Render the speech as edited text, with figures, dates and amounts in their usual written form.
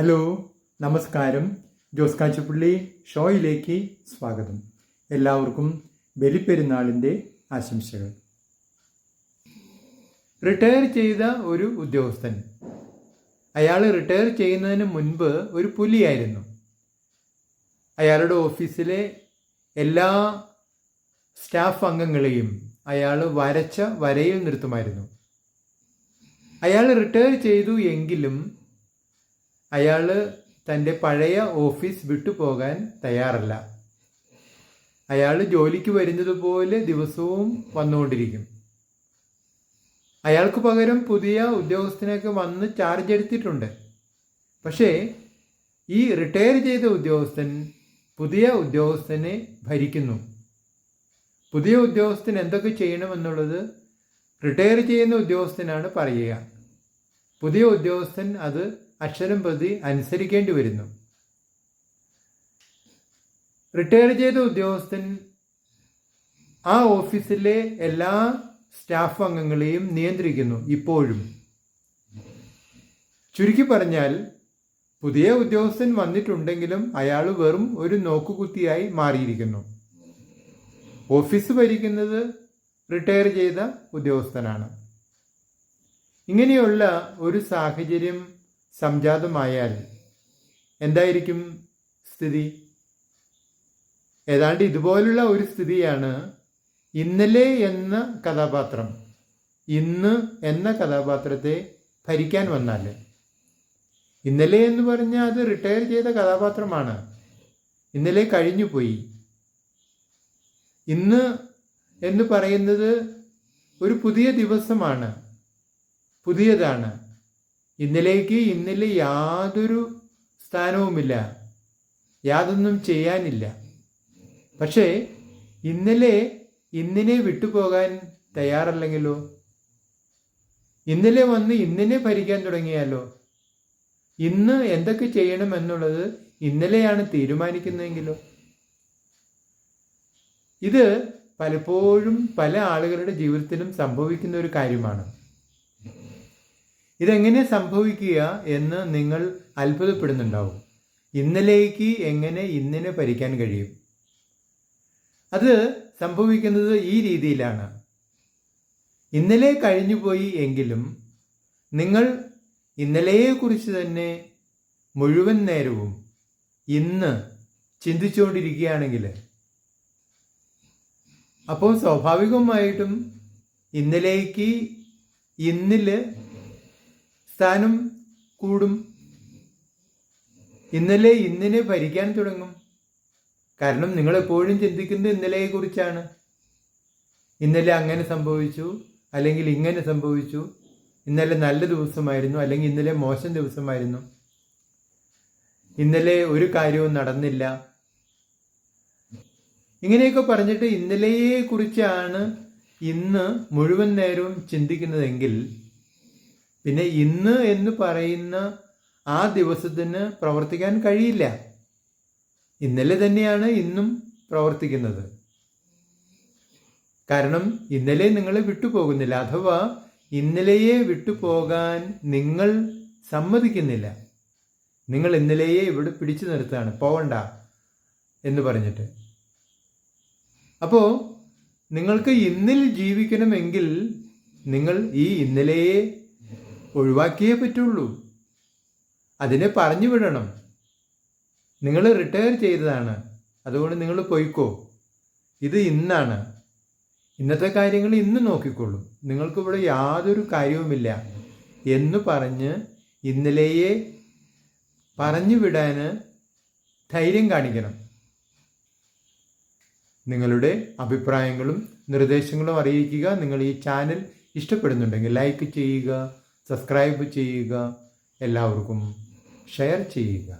Hello, നമസ്കാരം. ജോസ് കാച്ചപ്പള്ളി ഷോയിലേക്ക് സ്വാഗതം. എല്ലാവർക്കും ബലിപ്പെരുന്നാളിൻ്റെ ആശംസകൾ. റിട്ടയർ ചെയ്ത ഒരു ഉദ്യോഗസ്ഥൻ, അയാൾ റിട്ടയർ ചെയ്യുന്നതിന് മുൻപ് ഒരു പുലിയായിരുന്നു. അയാളുടെ ഓഫീസിലെ എല്ലാ സ്റ്റാഫ് അംഗങ്ങളെയും അയാൾ വരച്ച വരയിൽ നിർത്തുമായിരുന്നു. അയാൾ റിട്ടയർ ചെയ്തു എങ്കിലും അയാൾ തൻ്റെ പഴയ ഓഫീസ് വിട്ടുപോകാൻ തയ്യാറല്ല. അയാൾ ജോലിക്ക് വരുന്നത് പോലെ ദിവസവും വന്നുകൊണ്ടിരിക്കും. അയാൾക്ക് പകരം പുതിയ ഉദ്യോഗസ്ഥനൊക്കെ വന്ന് ചാർജ് എടുത്തിട്ടുണ്ട്. പക്ഷേ ഈ റിട്ടയർ ചെയ്ത ഉദ്യോഗസ്ഥൻ പുതിയ ഉദ്യോഗസ്ഥനെ ഭരിക്കുന്നു. പുതിയ ഉദ്യോഗസ്ഥൻ എന്തൊക്കെ ചെയ്യണമെന്നുള്ളത് റിട്ടയർ ചെയ്യുന്ന ഉദ്യോഗസ്ഥനാണ് പറയുക. പുതിയ ഉദ്യോഗസ്ഥൻ അത് അക്ഷരം പ്രതി അനുസരിക്കേണ്ടി വരുന്നു. റിട്ടയർ ചെയ്ത ഉദ്യോഗസ്ഥൻ ആ ഓഫീസിലെ എല്ലാ സ്റ്റാഫ് അംഗങ്ങളെയും നിയന്ത്രിക്കുന്നു ഇപ്പോഴും. ചുരുക്കി പറഞ്ഞാൽ, പുതിയ ഉദ്യോഗസ്ഥൻ വന്നിട്ടുണ്ടെങ്കിലും അയാൾ വെറും ഒരു നോക്കുകുത്തിയായി മാറിയിരിക്കുന്നു. ഓഫീസ് ഭരിക്കുന്നത് റിട്ടയർ ചെയ്ത ഉദ്യോഗസ്ഥനാണ്. ഇങ്ങനെയുള്ള ഒരു സാഹചര്യം സംജാതമായാൽ എന്തായിരിക്കും സ്ഥിതി? ഏതാണ്ട് ഇതുപോലുള്ള ഒരു സ്ഥിതിയാണ് ഇന്നലെ എന്ന കഥാപാത്രം ഇന്ന് എന്ന കഥാപാത്രത്തെ ഭരിക്കാൻ വന്നാൽ. ഇന്നലെ എന്ന് പറഞ്ഞാൽ അത് റിട്ടയർ ചെയ്ത കഥാപാത്രമാണ്. ഇന്നലെ കഴിഞ്ഞുപോയി. ഇന്ന് എന്ന് പറയുന്നത് ഒരു പുതിയ ദിവസമാണ്, പുതിയതാണ്. ഇന്നലെ യാതൊരു സ്ഥാനവുമില്ല, യാതൊന്നും ചെയ്യാനില്ല. പക്ഷേ ഇന്നിനെ വിട്ടുപോകാൻ തയ്യാറല്ലെങ്കിലോ? ഇന്നലെ വന്ന് ഇന്നിനെ ഭരിക്കാൻ തുടങ്ങിയാലോ? ഇന്ന് എന്തൊക്കെ ചെയ്യണം എന്നുള്ളത് ഇന്നലെയാണ് തീരുമാനിക്കുന്നതെങ്കിലോ? ഇത് പലപ്പോഴും പല ആളുകളുടെ ജീവിതത്തിലും സംഭവിക്കുന്ന ഒരു കാര്യമാണ്. ഇതെങ്ങനെ സംഭവിക്കുക എന്ന് നിങ്ങൾ അത്ഭുതപ്പെടുന്നുണ്ടാവും. ഇന്നലേക്ക് എങ്ങനെ ഇന്നിനെ ഭരിക്കാൻ കഴിയും? അത് സംഭവിക്കുന്നത് ഈ രീതിയിലാണ്. ഇന്നലെ കഴിഞ്ഞുപോയി എങ്കിലും നിങ്ങൾ ഇന്നലെയെക്കുറിച്ച് തന്നെ മുഴുവൻ നേരവും ഇന്ന് ചിന്തിച്ചുകൊണ്ടിരിക്കുകയാണെങ്കിൽ അപ്പോൾ സ്വാഭാവികമായിട്ടും ഇന്നലേക്ക് ഇന്നില് സ്ഥാനം കൂടും. ഇന്നിനെ ഭരിക്കാൻ തുടങ്ങും. കാരണം നിങ്ങൾ എപ്പോഴും ചിന്തിക്കുന്നത് ഇന്നലെയെക്കുറിച്ചാണ്. ഇന്നലെ അങ്ങനെ സംഭവിച്ചു, അല്ലെങ്കിൽ ഇങ്ങനെ സംഭവിച്ചു, ഇന്നലെ നല്ല ദിവസമായിരുന്നു, അല്ലെങ്കിൽ ഇന്നലെ മോശം ദിവസമായിരുന്നു, ഇന്നലെ ഒരു കാര്യവും നടന്നില്ല, ഇങ്ങനെയൊക്കെ പറഞ്ഞിട്ട് ഇന്നലെയെക്കുറിച്ചാണ് ഇന്ന് മുഴുവൻ നേരവും ചിന്തിക്കുന്നതെങ്കിൽ പിന്നെ ഇന്ന് എന്ന് പറയുന്ന ആ ദിവസത്തിന് പ്രവർത്തിക്കാൻ കഴിയില്ല. ഇന്നലെ തന്നെയാണ് ഇന്നും പ്രവർത്തിക്കുന്നത്. കാരണം ഇന്നലെ നിങ്ങളെ വിട്ടുപോകുന്നില്ല, അഥവാ ഇന്നലെയെ വിട്ടുപോകാൻ നിങ്ങൾ സമ്മതിക്കുന്നില്ല. നിങ്ങൾ ഇന്നലെയെ ഇവിടെ പിടിച്ചു നിർത്തുകയാണ്, പോവണ്ട എന്ന് പറഞ്ഞിട്ട്. അപ്പോൾ നിങ്ങൾക്ക് ഇന്നിൽ ജീവിക്കണമെങ്കിൽ നിങ്ങൾ ഈ ഇന്നലെയെ ഒഴിവാക്കിയേ പറ്റുള്ളൂ. അതിനെ പറഞ്ഞു വിടണം. നിങ്ങൾ റിട്ടയർ ചെയ്തതാണ്, അതുകൊണ്ട് നിങ്ങൾ പോയിക്കോ, ഇത് ഇന്നാണ്, ഇന്നത്തെ കാര്യങ്ങൾ ഇന്ന് നോക്കിക്കൊള്ളൂ, നിങ്ങൾക്കിവിടെ യാതൊരു കാര്യവുമില്ല എന്ന് പറഞ്ഞ് ഇന്നലെയെ പറഞ്ഞു വിടാൻ ധൈര്യം കാണിക്കണം. നിങ്ങളുടെ അഭിപ്രായങ്ങളും നിർദ്ദേശങ്ങളും അറിയിക്കുക. നിങ്ങൾ ഈ ചാനൽ ഇഷ്ടപ്പെടുന്നുണ്ടെങ്കിൽ ലൈക്ക് ചെയ്യുക, സബ്സ്ക്രൈബ് ചെയ്യുക, എല്ലാവർക്കും ഷെയർ ചെയ്യുക.